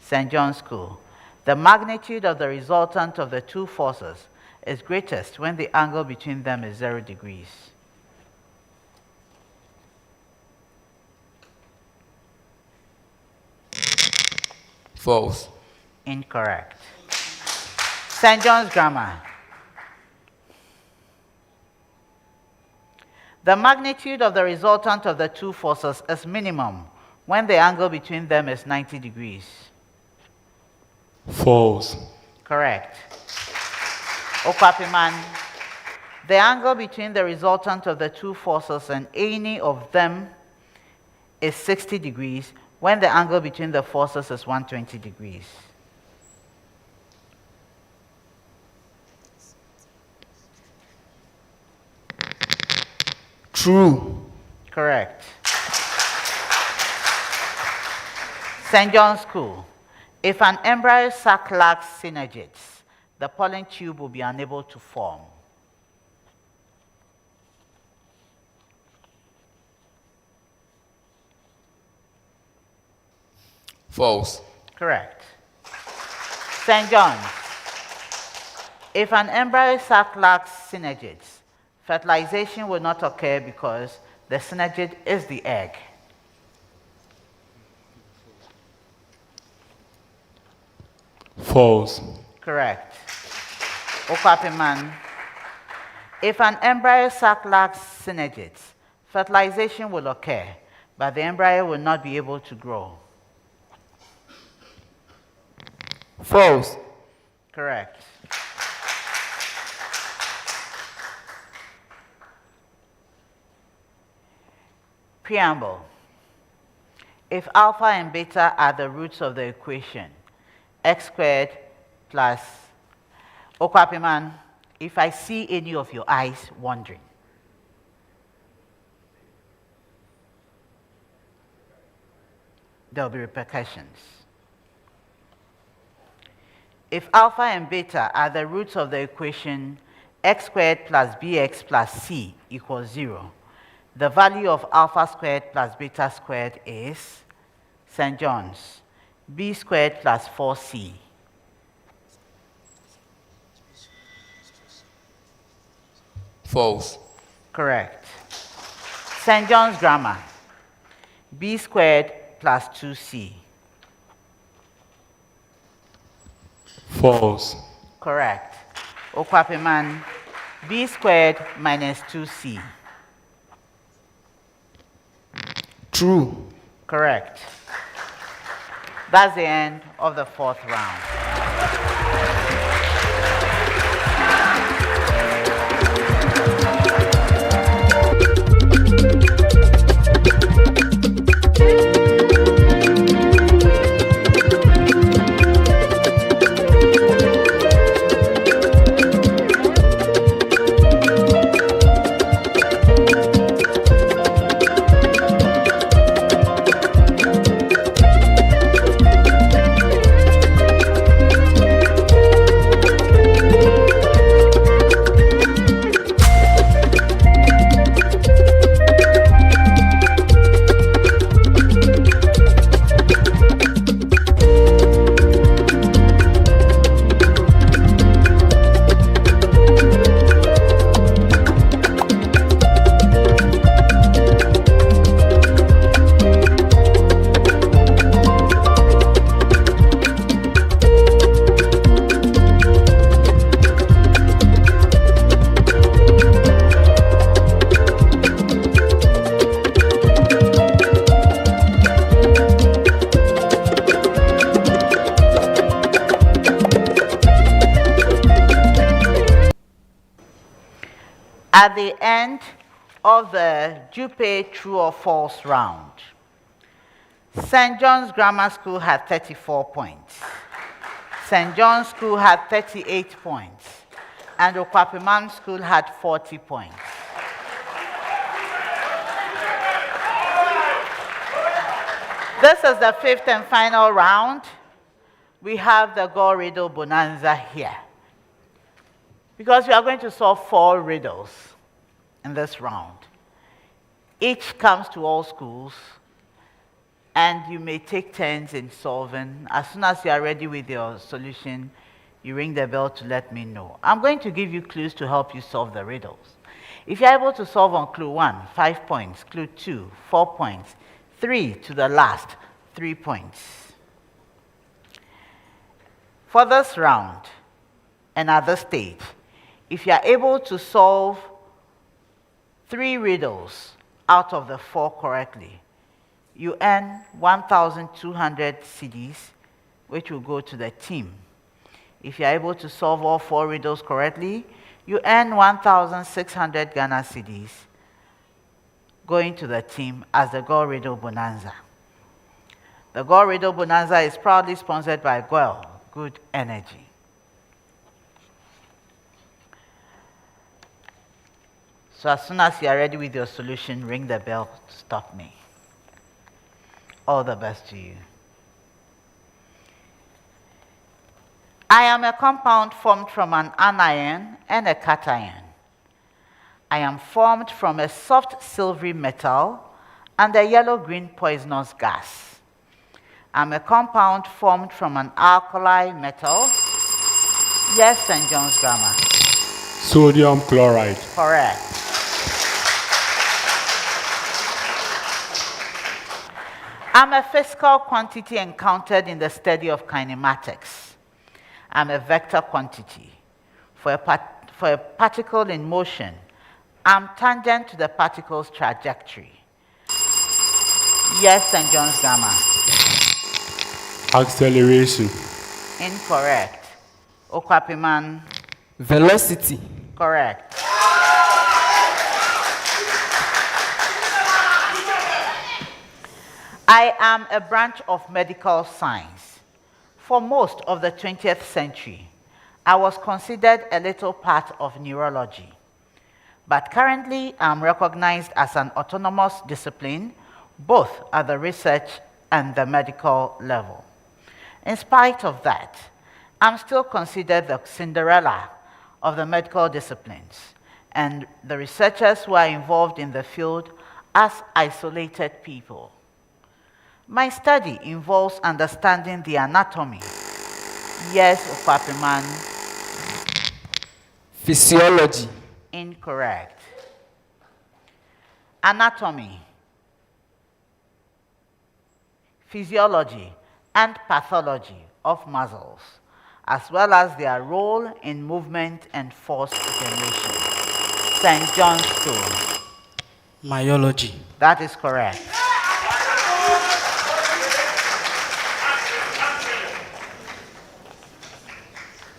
St. John's School. The magnitude of the resultant of the two forces is greatest when the angle between them is 0 degrees. False. Incorrect. St. John's Grammar. The magnitude of the resultant of the two forces is minimum when the angle between them is 90 degrees. False. Correct. Okuapemman. The angle between the resultant of the two forces and any of them is 60 degrees when the angle between the forces is 120 degrees. True. Correct. St. John's School. If an embryo sac lacks synergids, the pollen tube will be unable to form. False. Correct. St. John's. If an embryo sac lacks synergids, fertilization will not occur because the synergid is the egg. False. Correct. Okuapemman. If an embryo sac lacks synergids, fertilization will occur, but the embryo will not be able to grow. False. Correct. Preamble. If alpha and beta are the roots of the equation, x squared plus Okuapemman, if I see any of your eyes wandering. There will be repercussions. If alpha and beta are the roots of the equation x squared plus bx plus c equals 0, the value of alpha squared plus beta squared is St. John's, b squared plus 4c. False. Correct. St. John's Grammar, b squared plus 2c. False. Correct. Okuapemman, b squared minus 2c. True. Correct. That's the end of the fourth round. At the end of the Jupe true or false round, St. John's Grammar School had 34 points. St. John's School had 38 points. And Okuapemman School had 40 points. This is the fifth and final round. We have the Go Riddle Bonanza here. Because we are going to solve 4 riddles in this round. Each comes to all schools, and you may take turns in solving. As soon as you are ready with your solution, you ring the bell to let me know. I'm going to give you clues to help you solve the riddles. If you're able to solve on clue 1, 5 points, clue 2, 4 points, 3 to the last, 3 points. For this round, and at this stage, if you are able to solve 3 riddles out of the 4 correctly, you earn 1,200 cedis, which will go to the team. If you are able to solve all 4 riddles correctly, you earn 1,600 Ghana cedis, going to the team as the Go Riddle Bonanza. The Go Riddle Bonanza is proudly sponsored by Goel, Good Energy. So as soon as you are ready with your solution, ring the bell to stop me. All the best to you. I am a compound formed from an anion and a cation. I am formed from a soft silvery metal and a yellow-green poisonous gas. I'm a compound formed from an alkali metal. Yes, St. John's Grammar. Sodium chloride. Correct. I'm a physical quantity encountered in the study of kinematics. I'm a vector quantity. For a particle in motion, I'm tangent to the particle's trajectory. Yes, St. John's Grammar. Acceleration. Incorrect. Okuapemman. Velocity. Correct. I am a branch of medical science. For most of the 20th century, I was considered a little part of neurology. But currently, I'm recognized as an autonomous discipline, both at the research and the medical level. In spite of that, I'm still considered the Cinderella of the medical disciplines, and the researchers who are involved in the field as isolated people. My study involves understanding the anatomy. Yes, Okuapemman. Physiology. Incorrect. Anatomy, physiology, and pathology of muscles, as well as their role in movement and force generation. St. John's School. Myology. That is correct.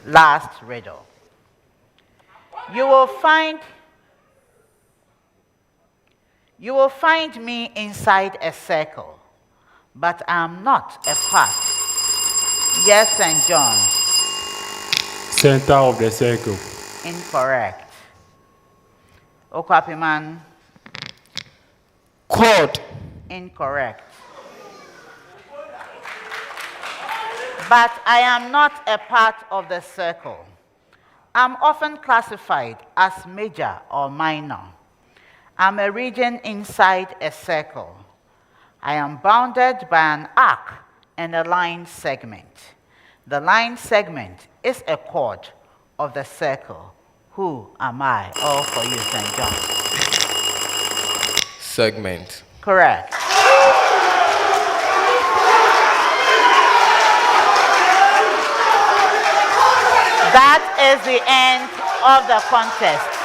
Last riddle. You will find me inside a circle, but I'm not a part. Yes, St. John. Center of the circle. Incorrect. Okuapemman. Cord. Incorrect. But I am not a part of the circle. I'm often classified as major or minor. I'm a region inside a circle. I am bounded by an arc and a line segment. The line segment is a chord of the circle. Who am I? All for you, St. John. Segment. Correct. That is the end of the contest.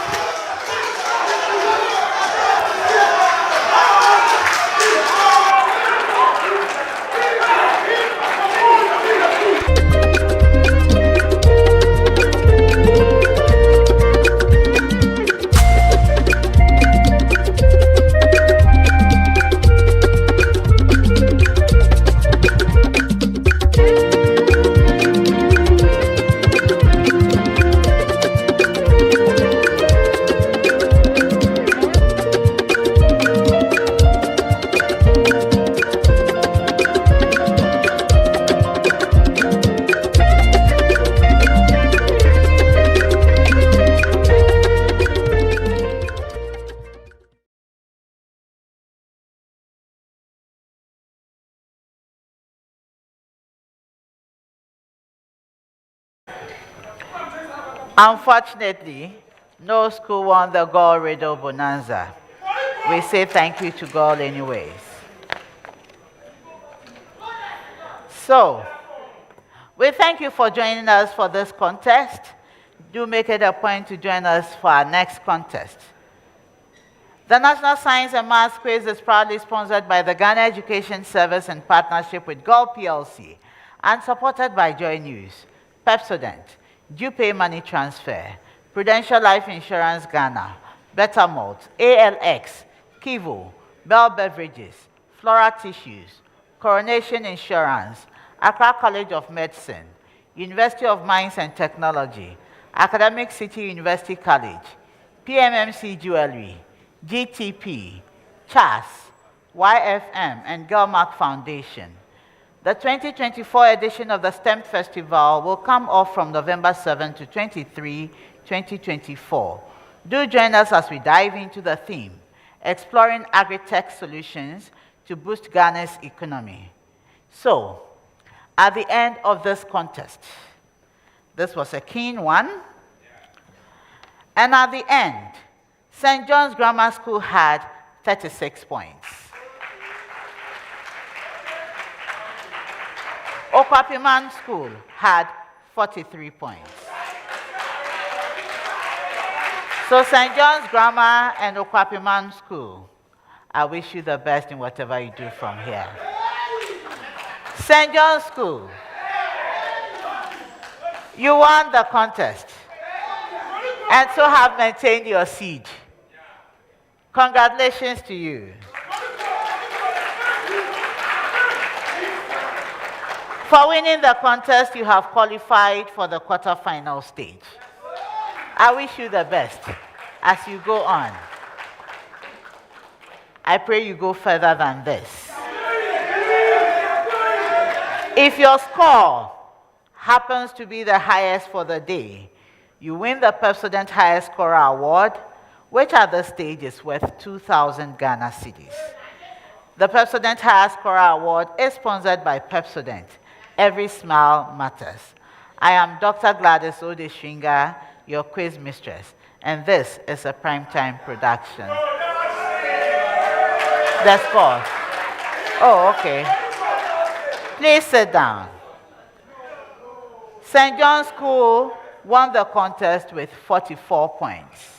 Unfortunately, no school won the Gold Riddle Bonanza. We say thank you to Gold anyways. So, we thank you for joining us for this contest. Do make it a point to join us for our next contest. The National Science and Maths Quiz is proudly sponsored by the Ghana Education Service in partnership with Gold PLC and supported by Joy News, Pepsodent, Due Pay Money Transfer, Prudential Life Insurance Ghana, Better Malt, ALX, Kivo, Bell Beverages, Flora Tissues, Coronation Insurance, Accra College of Medicine, University of Mines and Technology, Academic City University College, PMMC Jewelry, GTP, CHAS, YFM, and Gelmark Foundation. The 2024 edition of the STEM Festival will come off from November 7 to 23, 2024. Do join us as we dive into the theme, exploring agri-tech solutions to boost Ghana's economy. So, at the end of this contest, this was a keen one, and at the end, St. John's Grammar School had 36 points. Okuapemman School had 43 points. So St. John's Grammar and Okuapemman School, I wish you the best in whatever you do from here. St. John's School, you won the contest and so have maintained your seed. Congratulations to you. For winning the contest, you have qualified for the quarterfinal stage. I wish you the best as you go on. I pray you go further than this. If your score happens to be the highest for the day, you win the Pepsodent Highest Scorer Award, which at this stage is worth 2,000 Ghana cedis. The Pepsodent Highest Scorer Award is sponsored by Pepsodent. Every smile matters. I am Dr. Gladys Odeshinga, your quiz mistress, and this is a primetime production. The score. Oh, okay. Please sit down. St. John's School won the contest with 44 points.